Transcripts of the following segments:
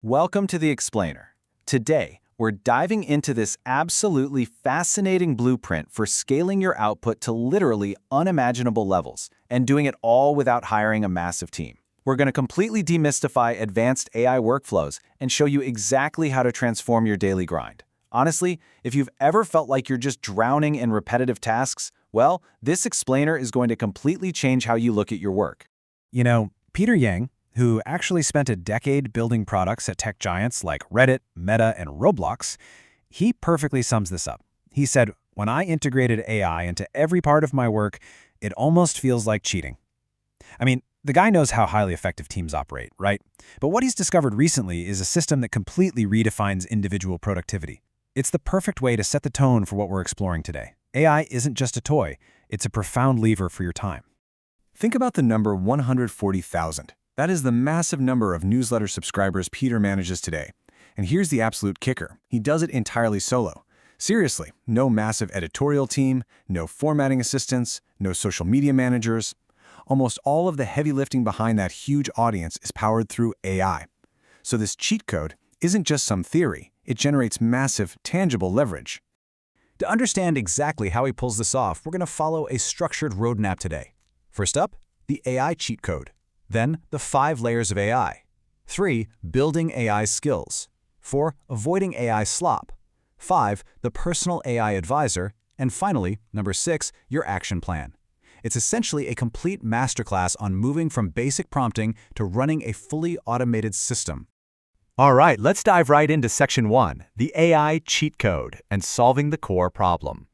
Welcome to the Explainer. Today, we're diving into this absolutely fascinating blueprint for scaling your output to literally unimaginable levels and doing it all without hiring a massive team. We're going to completely demystify advanced AI workflows and show you exactly how to transform your daily grind. Honestly, if you've ever felt like you're just drowning in repetitive tasks, well, this Explainer is going to completely change how you look at your work. Peter Yang, who actually spent a decade building products at tech giants like Reddit, Meta, and Roblox, he perfectly sums this up. He said, "When I integrated AI into every part of my work, it almost feels like cheating." The guy knows how highly effective teams operate, right? But what he's discovered recently is a system that completely redefines individual productivity. It's the perfect way to set the tone for what we're exploring today. AI isn't just a toy, it's a profound lever for your time. Think about the number 140,000. That is the massive number of newsletter subscribers Peter manages today. And here's the absolute kicker. He does it entirely solo. Seriously, no massive editorial team, no formatting assistants, no social media managers. Almost all of the heavy lifting behind that huge audience is powered through AI. So this cheat code isn't just some theory. It generates massive, tangible leverage. To understand exactly how he pulls this off, we're going to follow a structured roadmap today. First up, the AI cheat code. Then, the 5 layers of AI. 3. Building AI skills. 4. Avoiding AI slop. 5. The personal AI advisor. And finally, number 6, your action plan. It's essentially a complete masterclass on moving from basic prompting to running a fully automated system. All right, let's dive right into Section 1, the AI cheat code and solving the core problem.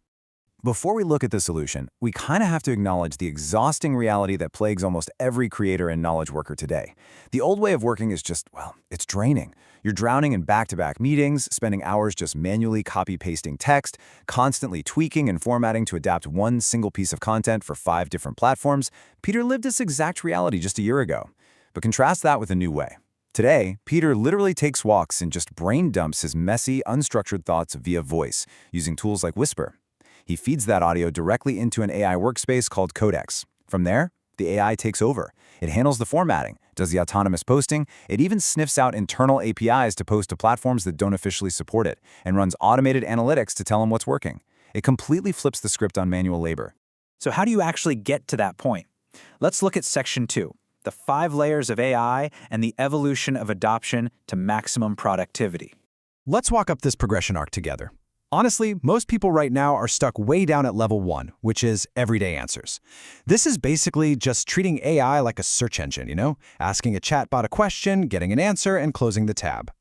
Before we look at the solution, we kind of have to acknowledge the exhausting reality that plagues almost every creator and knowledge worker today. The old way of working is just, it's draining. You're drowning in back-to-back meetings, spending hours just manually copy-pasting text, constantly tweaking and formatting to adapt one single piece of content for 5 different platforms. Peter lived this exact reality just a year ago. But contrast that with a new way. Today, Peter literally takes walks and just brain dumps his messy, unstructured thoughts via voice, using tools like Whisper. He feeds that audio directly into an AI workspace called Codex. From there, the AI takes over. It handles the formatting, does the autonomous posting, it even sniffs out internal APIs to post to platforms that don't officially support it, and runs automated analytics to tell him what's working. It completely flips the script on manual labor. So how do you actually get to that point? Let's look at Section 2, the 5 layers of AI and the evolution of adoption to maximum productivity. Let's walk up this progression arc together. Honestly, most people right now are stuck way down at level 1, which is everyday answers. This is basically just treating AI like a search engine, asking a chatbot a question, getting an answer, and closing the tab.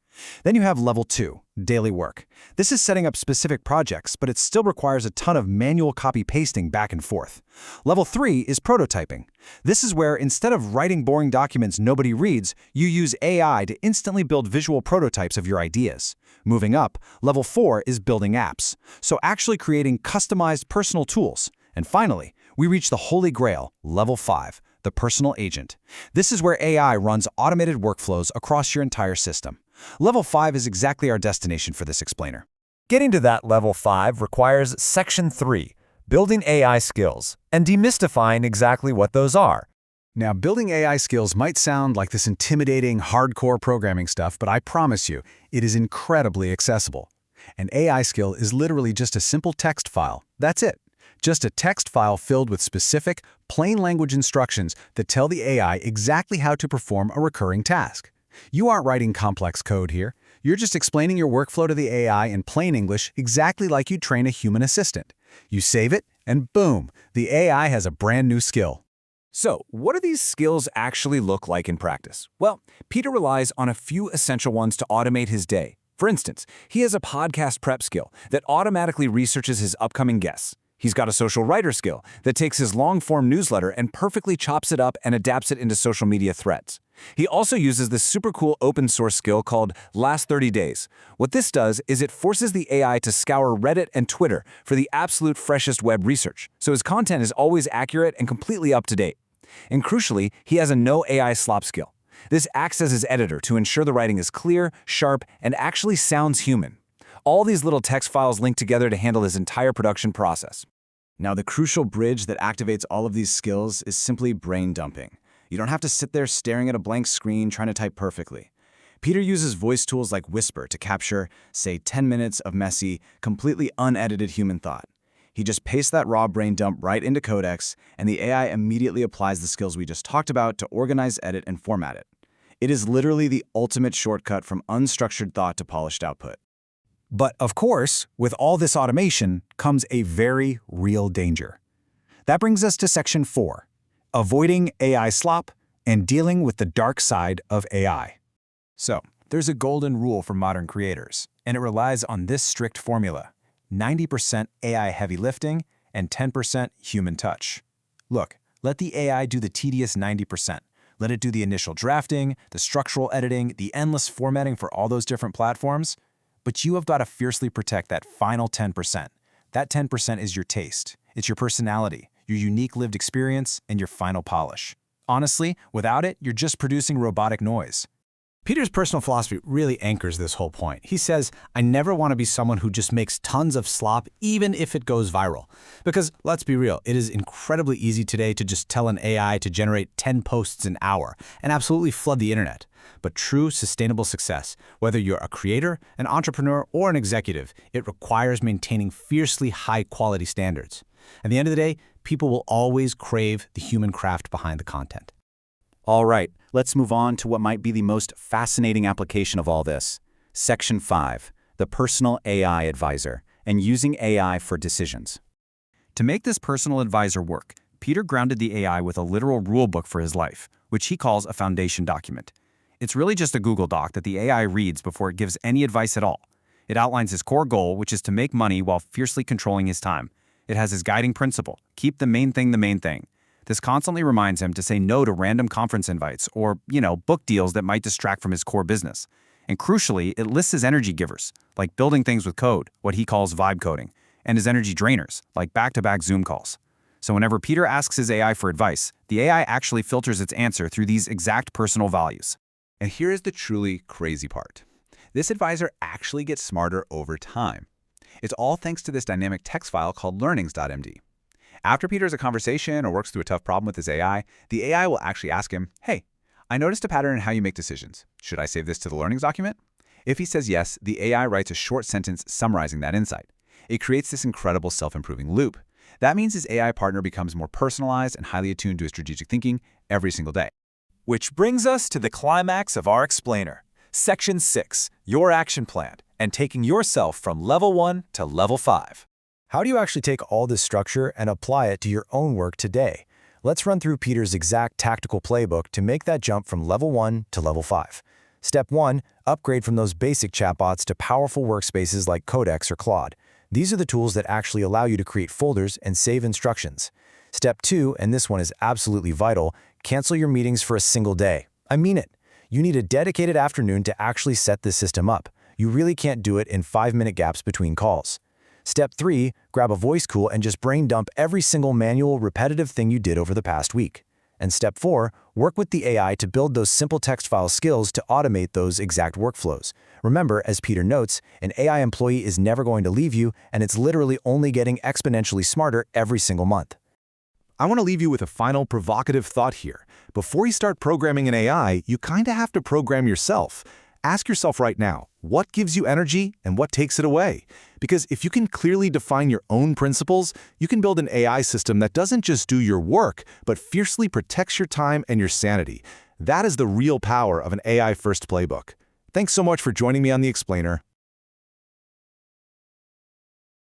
Then you have level 2, daily work. This is setting up specific projects, but it still requires a ton of manual copy-pasting back and forth. Level 3 is prototyping. This is where, instead of writing boring documents nobody reads, you use AI to instantly build visual prototypes of your ideas. Moving up, level 4 is building apps, so actually creating customized personal tools. And finally, we reach the holy grail, level 5, the personal agent. This is where AI runs automated workflows across your entire system. Level 5 is exactly our destination for this explainer. Getting to that level 5 requires Section 3, building AI skills, and demystifying exactly what those are. Now, building AI skills might sound like this intimidating, hardcore programming stuff, but I promise you, it is incredibly accessible. An AI skill is literally just a simple text file. That's it. Just a text file filled with specific, plain language instructions that tell the AI exactly how to perform a recurring task. You aren't writing complex code here. You're just explaining your workflow to the AI in plain English exactly like you'd train a human assistant. You save it, and boom, the AI has a brand new skill. So, what do these skills actually look like in practice? Well, Peter relies on a few essential ones to automate his day. For instance, he has a podcast prep skill that automatically researches his upcoming guests. He's got a social writer skill that takes his long-form newsletter and perfectly chops it up and adapts it into social media threads. He also uses this super cool open source skill called Last 30 Days. What this does is it forces the AI to scour Reddit and Twitter for the absolute freshest web research, so his content is always accurate and completely up to date. And crucially, he has a no AI slop skill. This acts as his editor to ensure the writing is clear, sharp, and actually sounds human. All these little text files link together to handle his entire production process. Now, the crucial bridge that activates all of these skills is simply brain dumping. You don't have to sit there staring at a blank screen trying to type perfectly. Peter uses voice tools like Whisper to capture, say, 10 minutes of messy, completely unedited human thought. He just pastes that raw brain dump right into Codex, and the AI immediately applies the skills we just talked about to organize, edit, and format it. It is literally the ultimate shortcut from unstructured thought to polished output. But of course, with all this automation comes a very real danger. That brings us to Section 4, avoiding AI slop and dealing with the dark side of AI. So, there's a golden rule for modern creators, and it relies on this strict formula: 90% AI heavy lifting and 10% human touch. Look, let the AI do the tedious 90%. Let it do the initial drafting, the structural editing, the endless formatting for all those different platforms. But you have got to fiercely protect that final 10%. That 10% is your taste. It's your personality, your unique lived experience, and your final polish. Honestly, without it, you're just producing robotic noise. Peter's personal philosophy really anchors this whole point. He says, I never want to be someone who just makes tons of slop, even if it goes viral. Because let's be real, it is incredibly easy today to just tell an AI to generate 10 posts an hour and absolutely flood the internet. But true sustainable success, whether you're a creator, an entrepreneur, or an executive, it requires maintaining fiercely high-quality standards. At the end of the day, people will always crave the human craft behind the content. All right, let's move on to what might be the most fascinating application of all this. Section 5, the personal AI advisor, and using AI for decisions. To make this personal advisor work, Peter grounded the AI with a literal rulebook for his life, which he calls a foundation document. It's really just a Google Doc that the AI reads before it gives any advice at all. It outlines his core goal, which is to make money while fiercely controlling his time. It has his guiding principle: keep the main thing the main thing. This constantly reminds him to say no to random conference invites or, book deals that might distract from his core business. And crucially, it lists his energy givers, like building things with code, what he calls vibe coding, and his energy drainers, like back-to-back Zoom calls. So whenever Peter asks his AI for advice, the AI actually filters its answer through these exact personal values. And here is the truly crazy part. This advisor actually gets smarter over time. It's all thanks to this dynamic text file called learnings.md. After Peter has a conversation or works through a tough problem with his AI, the AI will actually ask him, hey, I noticed a pattern in how you make decisions. Should I save this to the learnings document? If he says yes, the AI writes a short sentence summarizing that insight. It creates this incredible self-improving loop. That means his AI partner becomes more personalized and highly attuned to his strategic thinking every single day. Which brings us to the climax of our explainer. Section 6, your action plan, and taking yourself from level 1 to level 5. How do you actually take all this structure and apply it to your own work today? Let's run through Peter's exact tactical playbook to make that jump from level 1 to level 5. Step 1, upgrade from those basic chatbots to powerful workspaces like Codex or Claude. These are the tools that actually allow you to create folders and save instructions. Step 2, and this one is absolutely vital, cancel your meetings for a single day. I mean it. You need a dedicated afternoon to actually set this system up. You really can't do it in 5-minute gaps between calls. Step 3, grab a voice tool and just brain dump every single manual, repetitive thing you did over the past week. And Step 4, work with the AI to build those simple text file skills to automate those exact workflows. Remember, as Peter notes, an AI employee is never going to leave you, and it's literally only getting exponentially smarter every single month. I want to leave you with a final provocative thought here. Before you start programming an AI, you kind of have to program yourself. Ask yourself right now, what gives you energy and what takes it away? Because if you can clearly define your own principles, you can build an AI system that doesn't just do your work, but fiercely protects your time and your sanity. That is the real power of an AI-first playbook. Thanks so much for joining me on The Explainer.